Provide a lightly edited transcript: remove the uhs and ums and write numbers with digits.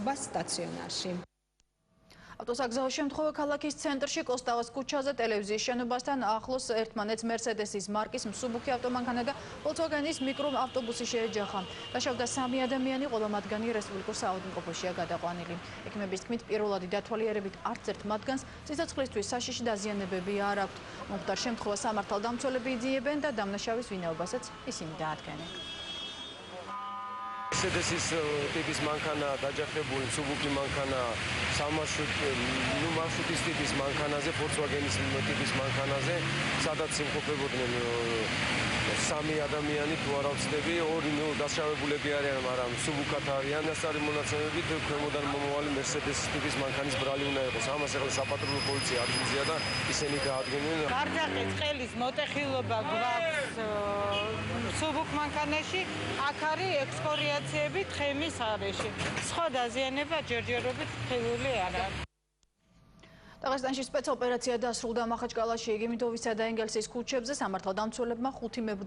მუშაობა სტაციონარში. ავტოსაგზაო შემთხვევა ქალაქის ცენტრში კოსტავას ქუჩაზე ტელევიზიის შენობასთან ახლოს ერთმანეთს მერსედესის მარკის მსუბუქი ავტომანქანა და Volkswagen-ის მიკროავტობუსი შეეჯახა. დაშავდა 3 ადამიანი, ყველა მათგანი რესპუბლიკურ საავადმყოფოშია გადაყვანილი. ექიმების თქმით, პირველადი დათვალიერებით არც ერთ მათგანს სიცოცხლისთვის საშიში დაზიანებები არ აქვთ. მომხდარ შემთხვევას სამართალდამცველები იძიებენ და დამნაშავის ვინაობასაც ისინი დაადგენენ. Mercedes-ის ტიპის მანქანა დაჯახებული, მსუბუქი მანქანა, მარშრუტის ტიპის მანქანაზე, Volkswagen-ის ტიპის მანქანაზე, სადაც იმყოფებოდნენ 3 ადამიანი, თუ არ ვცდები, 2 დასშავებულები არიან, მაგრამ მსუბუქად არიან. ეს არის მონაცემებით, ქვემოდან მომავალი Mercedes-ის ტიპის მანქანის ბრალი უნდა იყოს. ამას ახლა საპატრულო პოლიცია ადგილზეა და ისინი დაადგენენ. გარდაყის ყელის მოტეხილობა გვაქვს მსუბუქ მანქანაში, აქ არის ექსპორიაციები თხემის არეში. სხვა დაზიანება ჯერჯერობით ხილული არ არის. დაღესტანში სპეცოპერაცია დასრულდა მახაჩკალაში, იგიმიტოვისა და ენგელსის ქუჩებზე სამართალდამცველებმა 5 მებრძოლი